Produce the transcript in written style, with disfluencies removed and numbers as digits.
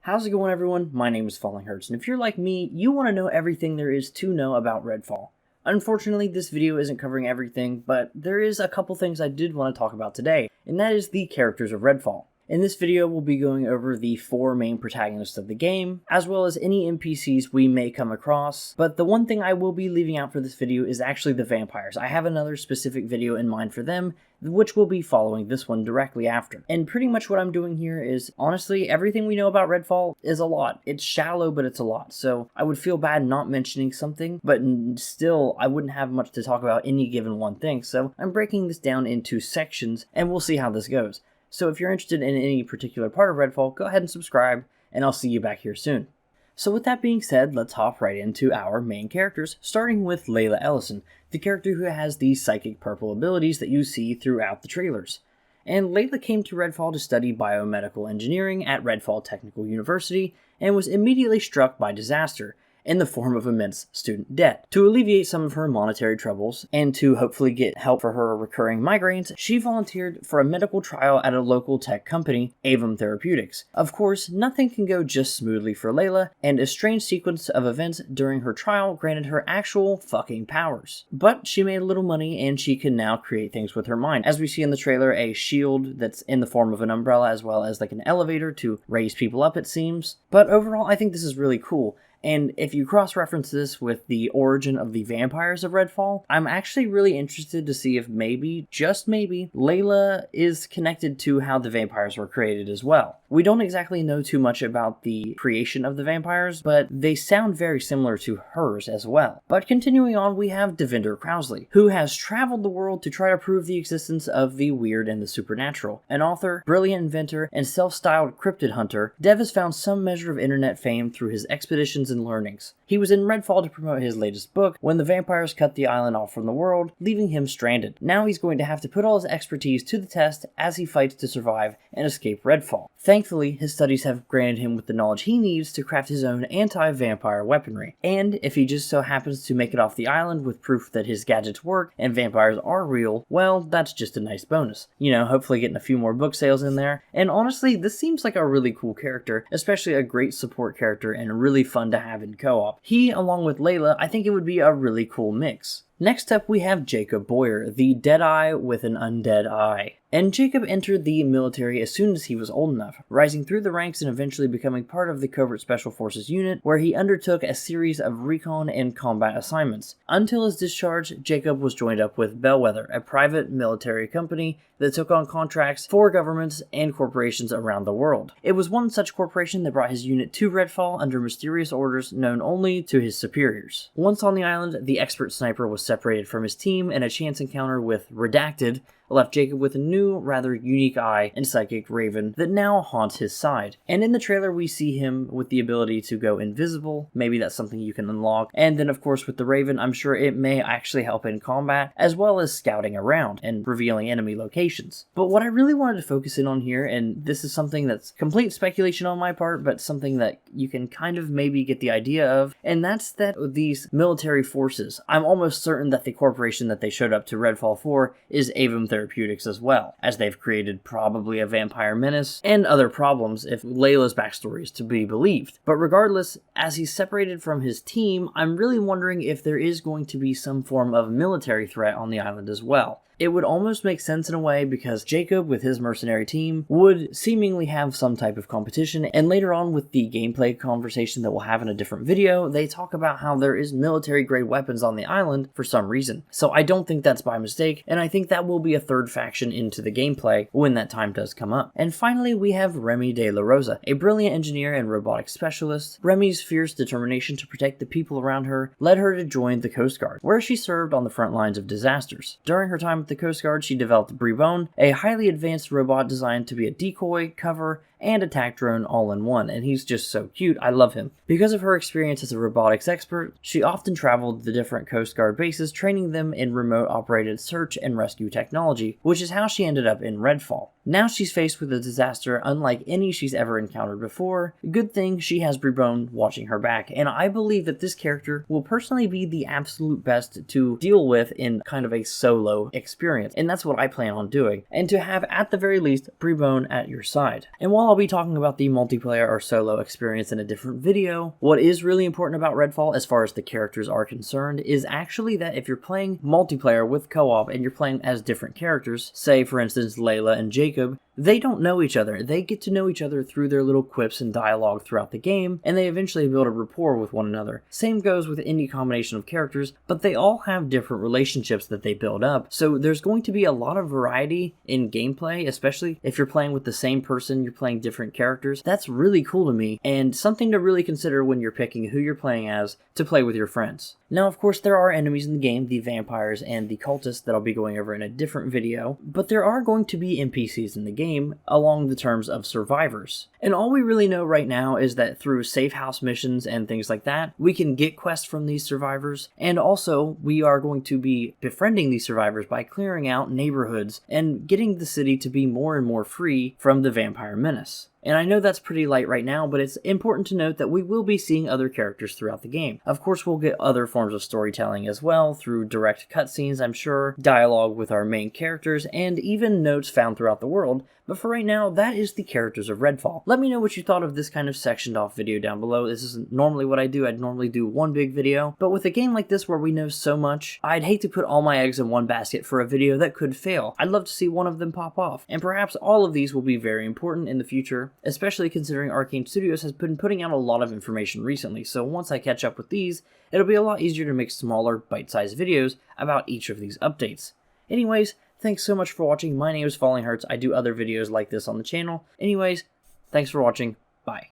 How's it going, everyone? My name is Falling Hurts, and if you're like me, you want to know everything there is to know about Redfall. Unfortunately, this video isn't covering everything, but there is a couple things I did want to talk about today, and that is the characters of Redfall. In this video, we'll be going over the 4 main protagonists of the game, as well as any NPCs we may come across, but the one thing I will be leaving out for this video is actually the vampires. I have another specific video in mind for them, which will be following this one directly after. And pretty much what I'm doing here is, honestly, everything we know about Redfall is a lot. It's shallow, but it's a lot, so I would feel bad not mentioning something, but still, I wouldn't have much to talk about any given one thing, so I'm breaking this down into sections, and we'll see how this goes. So if you're interested in any particular part of Redfall, go ahead and subscribe, and I'll see you back here soon. So with that being said, let's hop right into our main characters, starting with Layla Ellison, the character who has the psychic purple abilities that you see throughout the trailers. And Layla came to Redfall to study biomedical engineering at Redfall Technical University, and was immediately struck by disaster, in the form of immense student debt. To alleviate some of her monetary troubles, and to hopefully get help for her recurring migraines, she volunteered for a medical trial at a local tech company, Avum Therapeutics. Of course, nothing can go just smoothly for Layla, and a strange sequence of events during her trial granted her actual fucking powers. But she made a little money, and she can now create things with her mind. As we see in the trailer, a shield that's in the form of an umbrella, as well as like an elevator to raise people up, it seems. But overall, I think this is really cool. And if you cross-reference this with the origin of the vampires of Redfall, I'm actually really interested to see if maybe, just maybe, Layla is connected to how the vampires were created as well. We don't exactly know too much about the creation of the vampires, but they sound very similar to hers as well. But continuing on, we have Devinder Crowsley, who has traveled the world to try to prove the existence of the weird and the supernatural. An author, brilliant inventor, and self-styled cryptid hunter, Devis found some measure of internet fame through his expeditions and learnings. He was in Redfall to promote his latest book when the vampires cut the island off from the world, leaving him stranded. Now he's going to have to put all his expertise to the test as he fights to survive and escape Redfall. Thankfully, his studies have granted him with the knowledge he needs to craft his own anti-vampire weaponry. And if he just so happens to make it off the island with proof that his gadgets work and vampires are real, well, that's just a nice bonus. You know, hopefully getting a few more book sales in there. And honestly, this seems like a really cool character, especially a great support character and really fun to have in co-op. He, along with Layla, I think it would be a really cool mix. Next up, we have Jacob Boyer, the Deadeye with an undead eye. And Jacob entered the military as soon as he was old enough, rising through the ranks and eventually becoming part of the Covert Special Forces unit, where he undertook a series of recon and combat assignments. Until his discharge, Jacob was joined up with Bellwether, a private military company that took on contracts for governments and corporations around the world. It was one such corporation that brought his unit to Redfall under mysterious orders known only to his superiors. Once on the island, the expert sniper was separated from his team, and a chance encounter with Redacted left Jacob with a new, rather unique eye and psychic raven that now haunts his side. And in the trailer, we see him with the ability to go invisible. Maybe that's something you can unlock. And then, of course, with the raven, I'm sure it may actually help in combat, as well as scouting around and revealing enemy locations. But what I really wanted to focus in on here, and this is something that's complete speculation on my part, but something that you can kind of maybe get the idea of, and that's that these military forces, I'm almost certain that the corporation that they showed up to Redfall for is Avum Therapeutics as well, as they've created probably a vampire menace and other problems if Layla's backstory is to be believed. But regardless, as he's separated from his team, I'm really wondering if there is going to be some form of military threat on the island as well. It would almost make sense in a way because Jacob with his mercenary team would seemingly have some type of competition, and later on with the gameplay conversation that we'll have in a different video, they talk about how there is military grade weapons on the island for some reason. So I don't think that's by mistake, and I think that will be a third faction into the gameplay when that time does come up. And finally, we have Remy de la Rosa, a brilliant engineer and robotics specialist. Remy's fierce determination to protect the people around her led her to join the Coast Guard, where she served on the front lines of disasters. During her time the Coast Guard, she developed Brebone, a highly advanced robot designed to be a decoy, cover, and attack drone all in one, and he's just so cute. I love him. Because of her experience as a robotics expert, she often traveled to different Coast Guard bases, training them in remote operated search and rescue technology, which is how she ended up in Redfall. Now she's faced with a disaster unlike any she's ever encountered before. Good thing she has Brebone watching her back, and I believe that this character will personally be the absolute best to deal with in kind of a solo experience, and that's what I plan on doing, and to have at the very least Brebone at your side. And while while I'll be talking about the multiplayer or solo experience in a different video, what is really important about Redfall as far as the characters are concerned is actually that if you're playing multiplayer with co-op and you're playing as different characters, say for instance Layla and Jacob, they don't know each other. They get to know each other through their little quips and dialogue throughout the game, and they eventually build a rapport with one another. Same goes with any combination of characters, but they all have different relationships that they build up, so there's going to be a lot of variety in gameplay, especially if you're playing with the same person, you're playing different characters. That's really cool to me, and something to really consider when you're picking who you're playing as to play with your friends. Now, of course, there are enemies in the game, the vampires and the cultists that I'll be going over in a different video, but there are going to be NPCs in the game along the terms of survivors. And all we really know right now is that through safe house missions and things like that, we can get quests from these survivors, and also we are going to be befriending these survivors by clearing out neighborhoods and getting the city to be more and more free from the vampire menace. And I know that's pretty light right now, but it's important to note that we will be seeing other characters throughout the game. Of course, we'll get other forms of storytelling as well, through direct cutscenes, I'm sure, dialogue with our main characters, and even notes found throughout the world. But for right now, that is the Characters of Redfall. Let me know what you thought of this kind of sectioned off video down below. This isn't normally what I do. I'd normally do one big video. But with a game like this where we know so much, I'd hate to put all my eggs in one basket for a video that could fail. I'd love to see one of them pop off. And perhaps all of these will be very important in the future, especially considering Arcane Studios has been putting out a lot of information recently. So once I catch up with these, it'll be a lot easier to make smaller, bite-sized videos about each of these updates. Anyways, thanks so much for watching. My name is Falling Hearts. I do other videos like this on the channel. Anyways, thanks for watching. Bye.